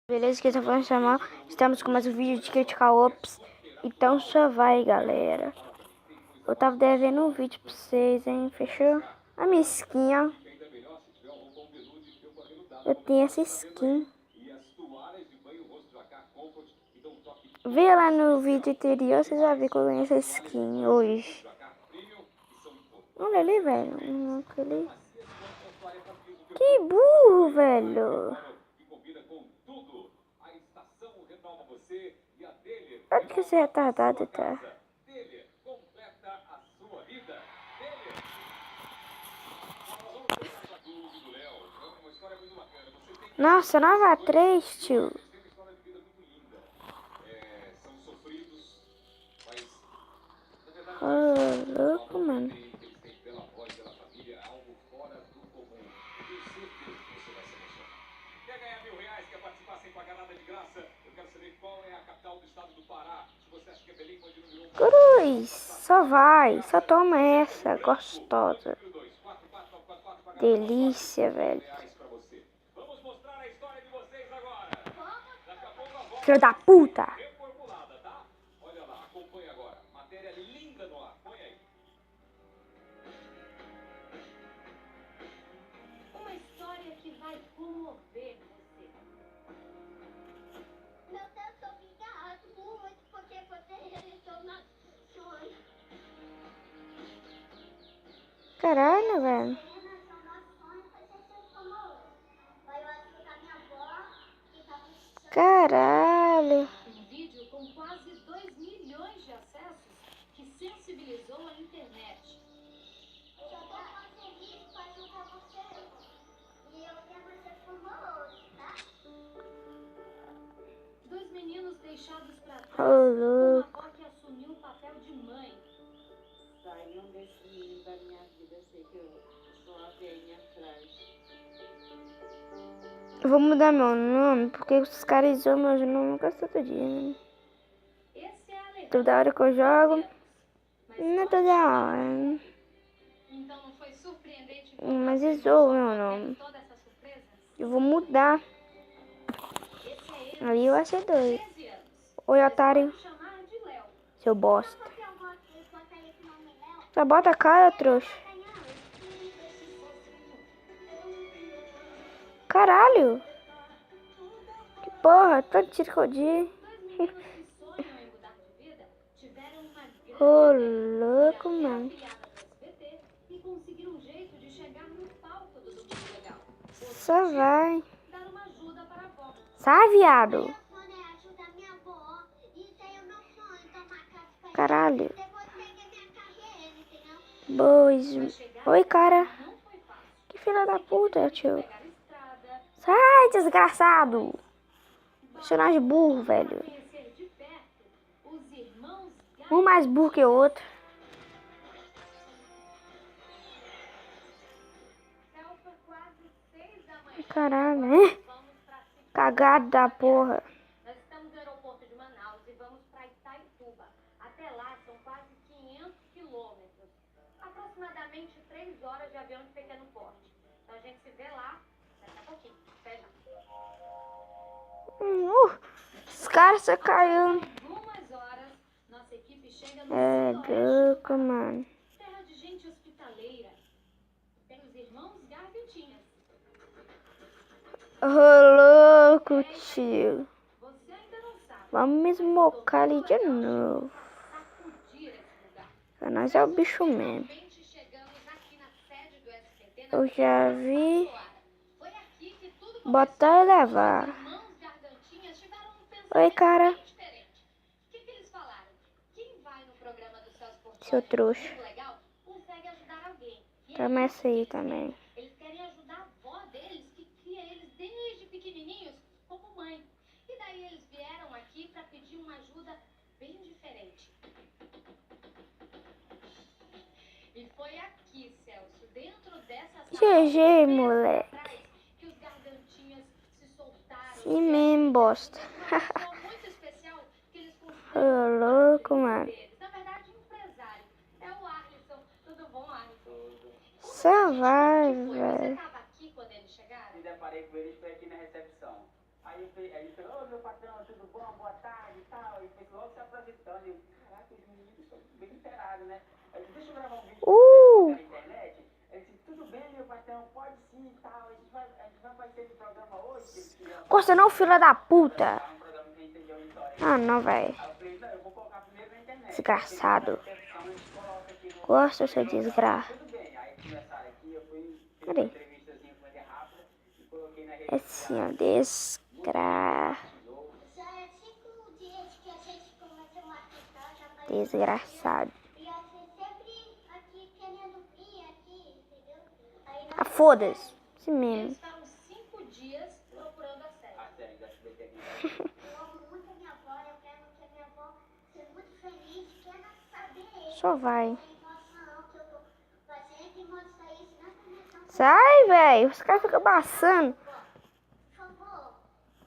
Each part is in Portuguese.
Beleza, que eu tô falando chamar. Estamos com mais um vídeo de Critical Ops. Então só vai, galera. Eu tava devendo um vídeo pra vocês, hein? Fechou? A minha skin, ó. Eu tenho essa skin. Vê lá no vídeo anterior, vocês vão ver que eu ganhei essa skin hoje. Olha ali, velho. Que burro, velho. Olha que você é retardado, tá? Nossa, 9-3, tio. Oh, louco, mano. Quer ganhar R$1.000? Quer participar sem pagar nada de graça? Eu quero saber qual é a capital do estado do Pará. Se você acha que é Belém, pode ir no Cruz, só vai, só toma essa, gostosa. Delícia, velho. Vamos mostrar a história de vocês agora. Daqui a pouco a voz Filho da puta. reformulada, tá? Olha lá, acompanha agora. Matéria linda no ar. Põe aí. Uma história que vai comover você. Meu Deus, obrigado muito, porque você realizou nosso sonho. Caralho, velho. Caralho. Um vídeo com quase 2 milhões de acessos que sensibilizou a internet. Eu só tô feliz pra ajudar você. E eu quero você famoso, tá? 2 meninos deixados pra Ô, trás, uma louco. avó que assumiu o papel de mãe. Saiam desses meninos da minha vida, eu sei que eu sou a velhinha frágil. Eu vou mudar meu nome, porque os caras usam meu nome quase todo dia, né? Esse é a legal. Toda hora que eu jogo, Mas não é pode toda chamar. hora. Então não foi surpreendente Mas você eles zoam meu ver nome. toda essa surpresa? Eu vou mudar. Esse é ele, Aí eu vai ser doido. 13 anos. Oi, Mas otário. pode chamar de Léo. Seu bosta. Porque eu gosto de botar esse nome Léo. Só bota a cara, trouxa. Caralho. Que porra, tanto tiro que eu dei. 2 meninos que sonham em mudar de vida tiveram uma grande Ô, ideia. louco, Ir até a mano. afiliada do SBT e conseguir um jeito de chegar no palco do Domingo Legal. Só vai. Dar uma ajuda para a avó. Sai, viado. Meu sonho é ajudar minha avó. Isso aí é o meu sonho, tomar casca. Caralho. Depois peguei minha carreira, entendeu? Bois. Oi, cara. Não foi fácil. Que filha da puta, tio. Pegar a estrada, Sai, desgraçado. Personagem burro, velho. conhecer de perto os irmãos Um mais burro que o outro. Celta, quase 6 da manhã. Caralho, né? Vamos para Cagado da porra. Nós estamos no aeroporto de Manaus e vamos para Itaituba. Até lá são quase 500 quilômetros. Aproximadamente 3 horas de avião de pequeno porte. Então a gente se vê lá daqui a pouquinho. Até já. Os caras só caiu. Algumas horas, nossa equipe chega no É sudoeste, louco, mano. terra de gente hospitaleira. Tem os irmãos Garvetinhas. Ô, louco, tio. Você ainda não sabe. Vamos me esmocar ali de novo. Sacudir esse lugar. Pra nós é o bicho mesmo. Finalmente chegamos aqui na sede do SBT. Eu já vi. Foi aqui que tudo Botar e levar. irmãos Gargantinhas tiveram um pensamento Oi, cara. bem diferente. O que eles falaram? Quem vai no programa do Celso Portiolli Seu trouxa. Domingo Legal consegue ajudar alguém. E Toma essa aí também. eles querem ajudar a avó deles, que cria eles desde pequenininhos como mãe. E daí eles vieram aqui para pedir uma ajuda bem diferente. E foi aqui, Celso, dentro dessa sala GG, moleque. atrás, que os Gargantinhas se soltaram. Sim mesmo, bosta. Uma pessoa muito especial que eles Ô, consideram louco, mano. deles. Na verdade, empresário. É o Arlisson. Tudo bom, Arlisson? Só vai, Você velho. estava aqui quando eles chegaram? Me deparei com eles, foi aqui na recepção. Aí Aí ele falou, ô meu patrão, tudo bom? Boa tarde e tal. E fez logo se apresentando. E eu, caraca, os meninos estão bem inteirados, né? Aí eu disse, deixa eu gravar um vídeo pra você na internet. Ele disse, tudo bem, meu patrão, pode sim e tal. A gente vai fazer esse programa hoje. Que eles queriam Gosta não, filha da puta. um programa que a gente tem de auditório. Ah, não, velho. Aí eu falei, não, eu vou colocar primeiro na internet. Desgraçado. Então, a gente coloca aqui no... Gosta, seu desgraça. Tudo bem. Aí começaram aqui, eu fui fiz uma Cadê? entrevistazinha com ele rápida e coloquei na rede Assim, ó, desgra... Já é 5 dias que a gente começou uma questão, já faz Desgraçado. E a gente sempre aqui querendo vir aqui, entendeu? Aí Ah, foda-se. Assim mesmo. Eles ficaram 5 dias procurando a série. A série da SBT. eu amo muito a minha avó, eu quero que a minha avó seja muito feliz, quero saber. Só vai. A emoção que eu tô fazendo e mostrar isso na televisão. Sai, velho. Os caras ficam passando. Por favor,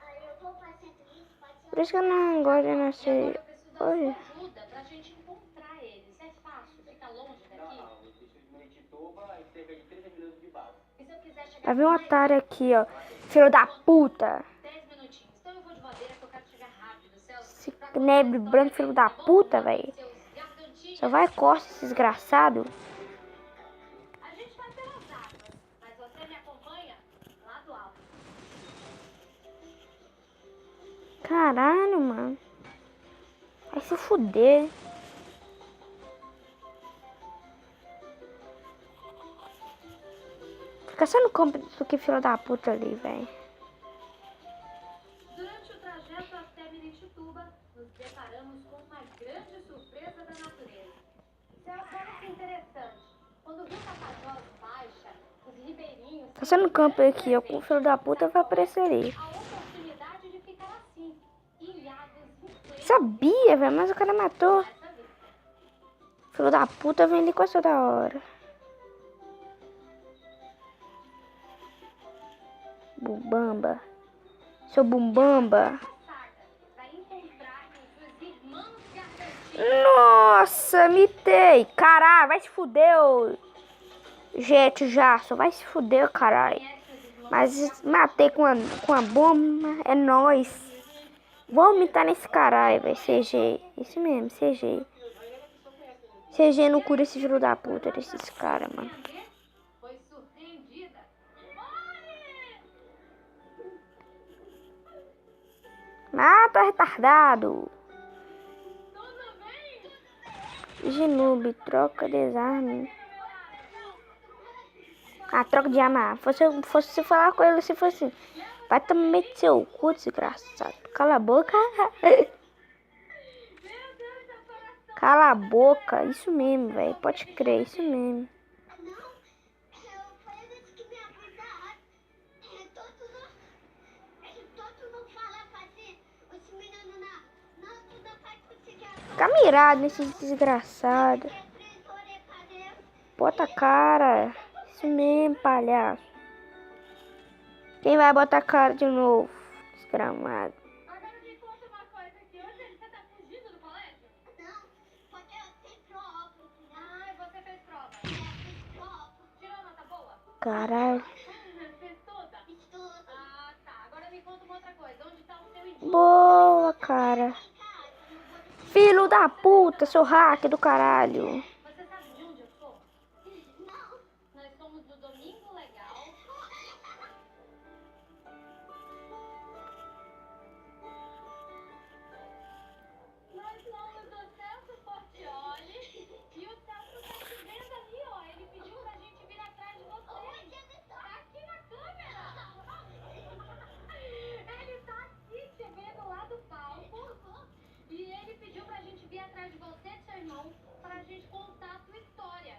aí eu tô fazendo isso, fazendo... Por isso que eu não gosto de E nascer. agora eu preciso da Olha. sua ajuda pra gente encontrar eles. É fácil, fica longe Não, daqui. não. Eu preciso de Meritituba e cerca de 30 minutos de balsa. E se eu quiser chegar Vai vir um mais otário aqui, ó. Filho da puta. 10 minutinhos. Então eu vou de madeira que eu quero chegar rápido, Celso. Esse Pra contar a nebre história branco, deles, filho da tá bom? puta, Mandem velho. seus gargantilhos. Só vai costa, esse desgraçado. A gente vai pelas águas, mas você me acompanha lá do alto. Caralho, mano. Vai se fuder. Fica só no campo do que filho da puta ali, velho. Durante o trajeto até Miritituba, nos deparamos com uma grande surpresa da natureza. Celso, olha que interessante. Quando o rio Tapajós baixa, os ribeirinhos... Tá só no campo aqui, ó. Com o filho da puta vai aparecer ali. A oportunidade de ficar assim, ilhados em pleno Sabia, velho, mas o cara matou. dessa vida. Filho da puta vem ali quase toda hora. Bumbamba. Seu bumbamba. Saga, pra encontrar com suas irmãs gargantilhas. Nossa, mitei. Caralho, vai se fuder, ô. Jet já, só vai se fuder, caralho. Mas matei com a bomba, é nóis. Vou mitar nesse caralho, velho. CG. Isso mesmo, CG. CG não cura esse filho da puta desses caras, mano. Foi surpreendida. Mata, retardado. Tudo bem? Ginube, troca desarme. Ah, troca de arma. Fosse você falar com ele se fosse. Vai também meter seu cu, desgraçado. Cala a boca. Cala a boca. Isso mesmo, velho. Pode crer, isso mesmo. Não, foi eles que me avisaram. Todo não fala fazer. Os meninos não tudo vai conseguir. Fica mirado nesse desgraçado. Bota a cara. Isso mesmo, palhaço. Quem vai botar a cara de novo? Desgramado. Agora me conta uma coisa aqui. Hoje você tá fugindo do colégio? Não, porque eu tenho prova. Ah, você fez prova. Fiz prova. Tirou nota boa? Caralho. Fez toda? Estudo. Ah, tá. Agora me conta uma outra coisa. Onde tá o seu idioma? Boa, cara. Filho da puta, seu hack do caralho. Você sabe de onde eu sou? Não. Nós somos do Domingo Legal. Nós somos do Celso Portioli. E o Celso tá te vendo ali, ó. Ele pediu pra gente vir atrás de você. Aqui na câmera. Ele tá aqui te vendo lá do palco. E ele pediu pra gente vir atrás de você, seu irmão, pra gente contar a sua história.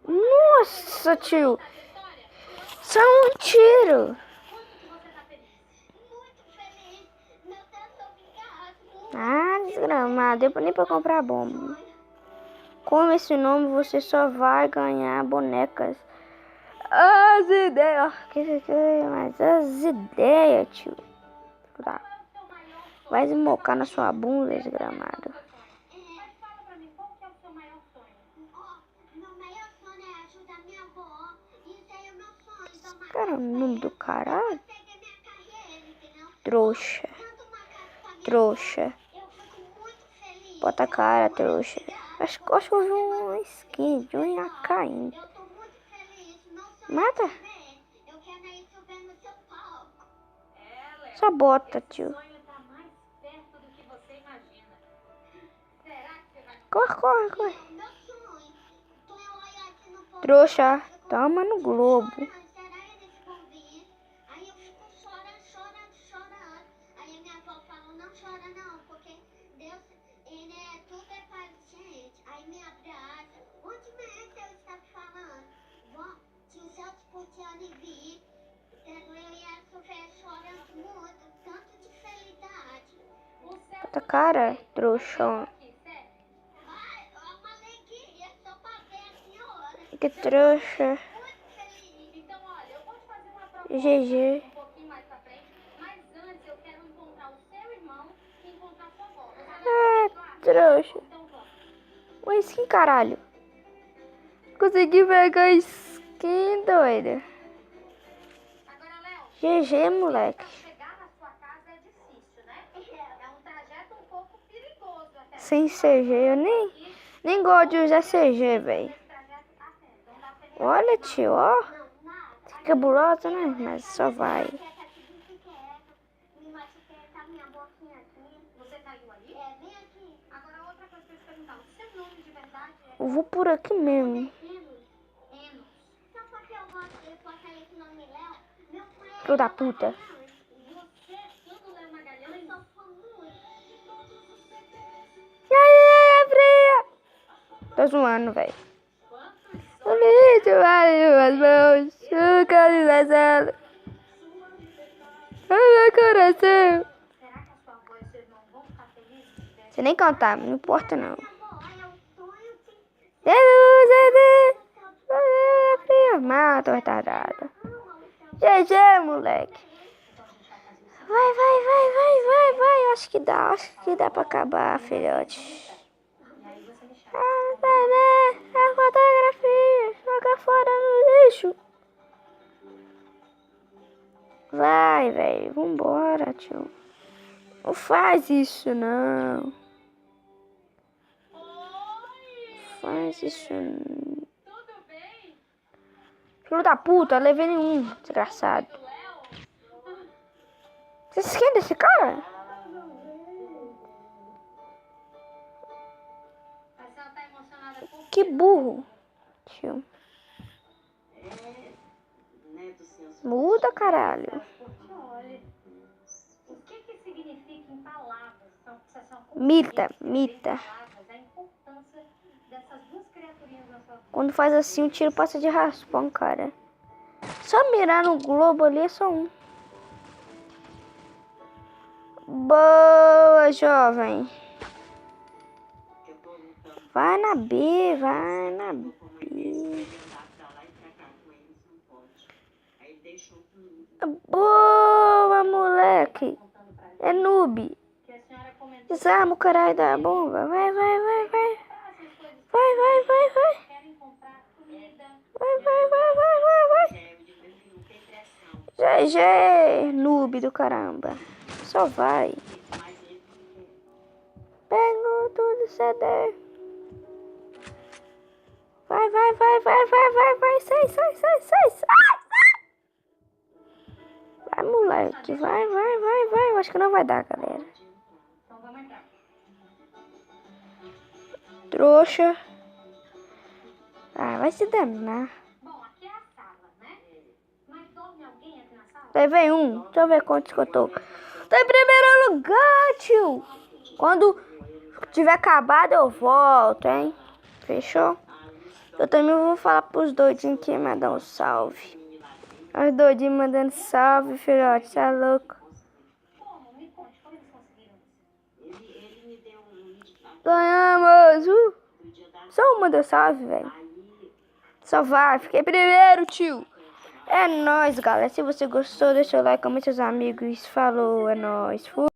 Nossa, tio. Essa história? Só um tiro. Quanto que você tá feliz? Muito feliz. Meu Deus, obrigado. Ah, desgramado. Deu nem pra comprar bomba. Com esse nome você só vai ganhar bonecas. As ideias. Mas as ideias, tio. Tá. Vai esmocar na sua bunda, desgramado. Mas fala pra mim, qual que é o seu maior sonho? Ó, meu maior sonho é ajudar minha avó. Isso aí é o meu sonho. Cara, o nome do caralho. Segue a minha carreira, Trouxa. Manda uma carta pra mim. Trouxa. Eu fico muito feliz. Bota a cara, trouxa. Acho que eu vi uma skin de unha caindo. Eu tô muito feliz. Não sou Mata. eu te ver. Eu quero ir subir no seu palco. Só bota, tio. O sonho tá mais perto do que você imagina. Será que você vai... Corre. Meu sonho. Tu eu olhar aqui no palco. Trouxa, toma no globo. Será eles vão vir? Aí eu fico chorando. Aí minha avó falou, não chora não, porque Deus, ele é tudo é para gente. Aí me abraça. Onde mesmo Deus está falando? Vó, se os outros podiam vir, eu ia sofrer chorando muito, tanto de felicidade. Bota a cara, trouxa. Ai, é uma alegria, só para ver a senhora. Que trouxa. Muito feliz. Então, olha, eu vou te fazer uma proposta GG. um pouquinho mais pra frente, mas antes eu quero encontrar o seu irmão e encontrar sua avó. Você vai Ah, claro? trouxa. Então vamos. Uma skin, caralho. Consegui pegar a skin, doida. Agora, Léo, GG, moleque. pra chegar na sua casa é difícil, né? É um trajeto um pouco perigoso até. Sem CG, eu nem gosto de usar CG, velho. Esse trajeto a pé, não dá pra gente... Olha, tio, ó. Não, nada. Fica burosa, né? Mas só vai. Me machuquei, tá minha boquinha aqui. Você caiu ali? É, vem aqui. Agora, outra coisa que eu ia te perguntar. O seu nome de verdade é Eu vou por aqui mesmo. Enos. Só porque eu posso esse nome Léo, meu pai é Filho da puta. Você, todo Léo Magalhães, Eu sou fã muito. E aí, fria? Tô zoando, velho. Feliz, valeu, as mãos. Localização. Ai, meu coração. será que a sua avó e seu irmão vão ficar felizes de ver? Você nem cantar, não importa não. Amor, é o sonho de... Jesus, valeu, fria. Mata, retardada. GG, moleque. Vai. Acho que dá pra acabar, filhote. A fotografia, joga fora no lixo. Vai, velho, vambora, tio. Não faz isso, não. Faz isso, não. Tudo bem? Filho da puta, levei nenhum, desgraçado. Você se esquenta desse cara? A senhora tá emocionada por Que burro. Tio. Neto, senhor. Muda, caralho. porque, olha, o que significa em palavras? São Mita. palavras, a importância dessas duas criaturinhas na sua vida. Quando faz assim, o tiro passa de raspão, cara. Só mirar no globo ali é só um. Boa, jovem. Eu tô lutando. Vai na B, vai na Como eles B. querem andar pra lá e pra cá com eles, não pode. Aí ele deixou comigo. Boa, moleque. É noob. Que a senhora comentou Desarma o caralho da bomba. Vai. essas coisas Vai. querem comprar comida. Vai. É, eu digo, meu filho, não tem pressão. GG, noob do caramba. Só vai. Mas ele não quer. Pega tudo CD. Vai. Sai. Vai, moleque. Vai. Eu acho que não vai dar, galera. Então vamos entrar. Trouxa. Ah, vai se danar. Bom, aqui é a sala, né? Mas dorme alguém aqui na sala? Levei um. Deixa eu ver quantos que eu tô. Tô em primeiro lugar, tio. Quando tiver acabado, eu volto, hein? Fechou? Eu também vou falar pros doidinhos que mandam um salve. Os doidinhos mandando salve, filhote. Tá louco? Como? Me conte, como eles conseguiram isso? Ele me deu um link lá Ganhamos. do dia da... Só um mandou salve, velho. Aí, Só vai. Fiquei primeiro, tio. É nóis, galera. Se você gostou, deixa o like, comenta seus amigos. Falou, é nóis. Fui.